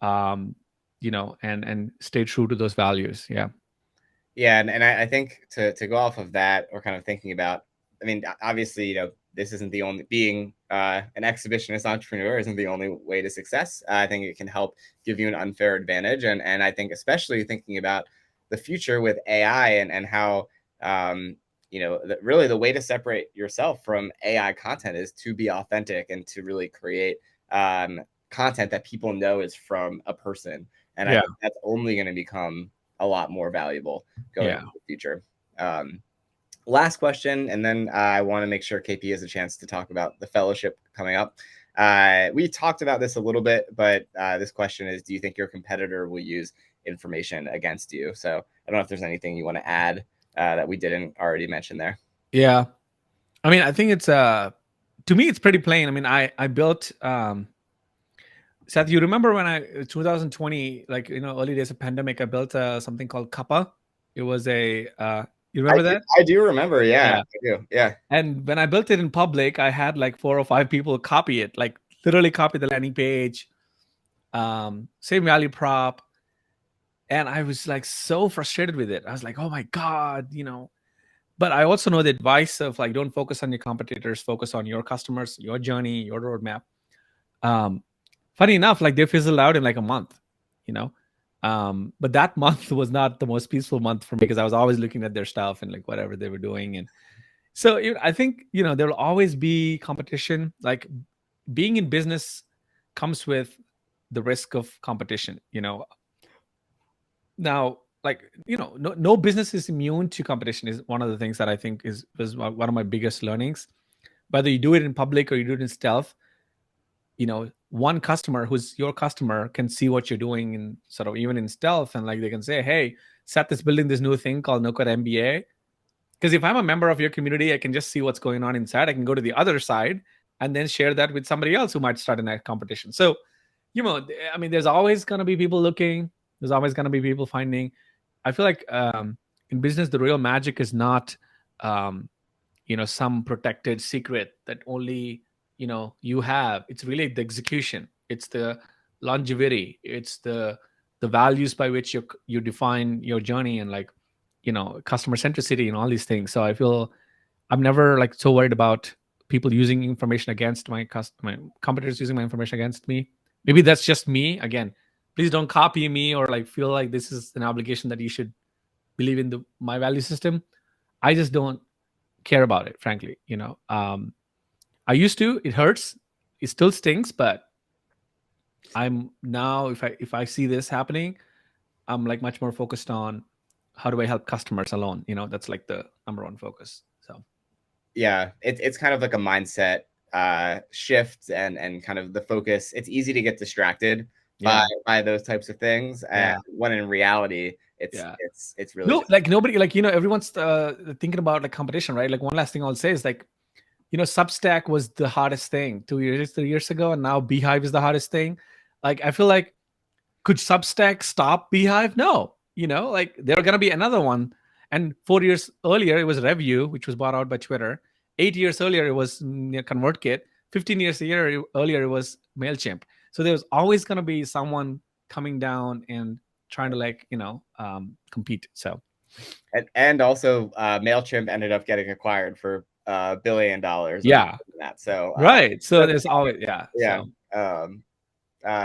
and stay true to those values. Yeah.
Yeah, and I think to go off of that, or kind of thinking about, I mean, obviously, this isn't the only, being an exhibitionist entrepreneur isn't the only way to success. I think it can help give you an unfair advantage, and I think especially thinking about the future with AI and how really the way to separate yourself from AI content is to be authentic and to really create content that people know is from a person, and I
Yeah.
think that's only going to become a lot more valuable going
Yeah.
into the future. Last question, and then I want to make sure KP has a chance to talk about the fellowship coming up. We talked about this a little bit, but this question is, do you think your competitor will use information against you? So I don't know if there's anything you want to add that we didn't already mention there.
Yeah. I mean, I think it's to me it's pretty plain. I mean, I built Seth, you remember when 2020, like early days of pandemic, I built something called Kappa. It was you remember that?
I do remember. Yeah,
Yeah.
I do. Yeah.
And when I built it in public, I had like 4 or 5 people copy it, like literally copy the landing page, same value prop. And I was like so frustrated with it. I was like, oh my God. But I also know the advice of like, don't focus on your competitors, focus on your customers, your journey, your roadmap. Um, Funny enough, like they fizzled out in like a month, you know. But that month was not the most peaceful month for me because I was always looking at their stuff and like whatever they were doing. And so I think there will always be competition. Like being in business comes with the risk of competition. Now, like no business is immune to competition is one of the things that I think is one of my biggest learnings. Whether you do it in public or you do it in stealth, one customer who's your customer can see what you're doing in sort of even in stealth, and like they can say, hey, Seth is building this new thing called no code MBA. Because if I'm a member of your community, I can just see what's going on inside. I can go to the other side and then share that with somebody else who might start a competition. So I mean, there's always going to be people looking, there's always going to be people finding. I feel like in business the real magic is not some protected secret that only you have. It's really the execution, it's the longevity, it's the values by which you define your journey, and like customer centricity and all these things. So I feel I'm never like so worried about people using information against my competitors using my information against me. Maybe that's just me. Again, please don't copy me or like feel like this is an obligation that you should believe in my value system. I just don't care about it, frankly. I used to. It hurts. It still stings, but I'm now, if I see this happening, I'm like much more focused on how do I help customers alone. That's like the number one focus. So
Yeah, it's kind of like a mindset shift and kind of the focus. It's easy to get distracted
yeah,
by those types of things, and
yeah,
when in reality, it's
yeah.
it's really
No,
just
like nobody, like everyone's thinking about like competition, right? Like one last thing I'll say is like Substack was the hardest thing 2 years, 3 years ago, and now Beehive is the hardest thing. Like, I feel like, could Substack stop Beehive? No. Like, there are going to be another one. And 4 years earlier, it was Review, which was bought out by Twitter. 8 years earlier, it was ConvertKit. 15 years earlier, it was MailChimp. So there was always going to be someone coming down and trying to, like, compete. So,
and also MailChimp ended up getting acquired for $1 billion or
yeah.
that. So
Right. So there's always, yeah.
yeah.
So,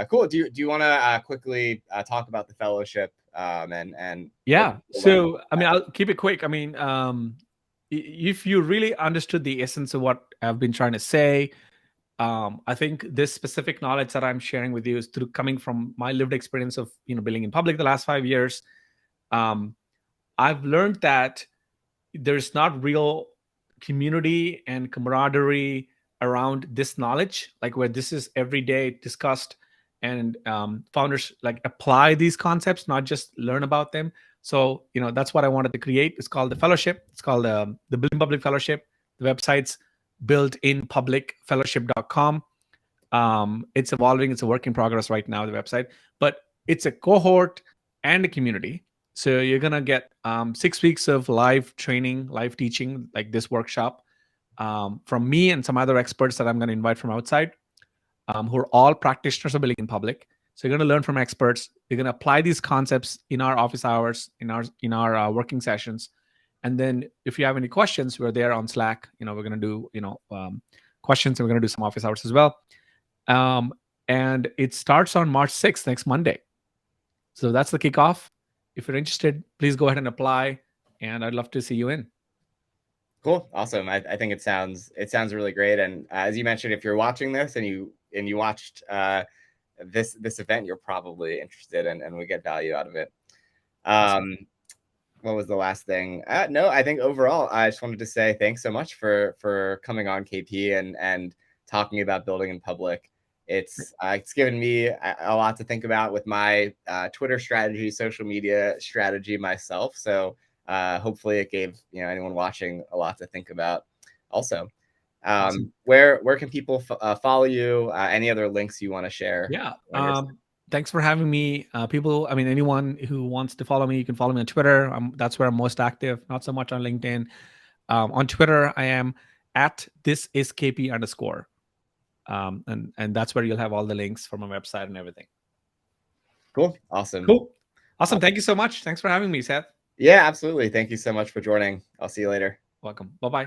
Cool. Do you want to quickly talk about the fellowship and what
yeah.
people learn?
So, I mean, I'll keep it quick. I mean, if you really understood the essence of what I've been trying to say, I think this specific knowledge that I'm sharing with you is through coming from my lived experience of building in public the last 5 years. Um, I've learned that there's not real community and camaraderie around this knowledge, like where this is every day discussed, and founders like apply these concepts, not just learn about them. So that's what I wanted to create. It's called the fellowship. It's called the Building Public Fellowship. The website's builtinpublicfellowship.com. It's evolving. It's a work in progress right now, the website, but it's a cohort and a community. So you're going to get 6 weeks of live training, live teaching, like this workshop, from me and some other experts that I'm going to invite from outside, who are all practitioners of building in public. So you're going to learn from experts. You're going to apply these concepts in our office hours, in our working sessions. And then if you have any questions, we're there on Slack. We're going to do questions, and we're going to do some office hours as well. And it starts on March 6th, next Monday. So that's the kickoff. If you're interested, please go ahead and apply, and I'd love to see you in.
Cool. Awesome. I think it sounds really great. And as you mentioned, if you're watching this and you watched this event, you're probably interested and we get value out of it. Awesome. What was the last thing? No, I think overall, I just wanted to say thanks so much for coming on, KP, and talking about building in public. It's given me a lot to think about with my Twitter strategy, social media strategy myself. So hopefully it gave anyone watching a lot to think about. Also, awesome. Where can people follow you? Any other links you want to share?
Yeah. Thanks for having me. People, I mean, anyone who wants to follow me, you can follow me on Twitter. That's where I'm most active, not so much on LinkedIn. On Twitter, I am at @thisiskp_. And that's where you'll have all the links for my website and everything.
Cool. Awesome.
Cool. Awesome. Thank you so much. Thanks for having me, Seth.
Yeah, absolutely. Thank you so much for joining. I'll see you later.
Welcome. Bye-bye.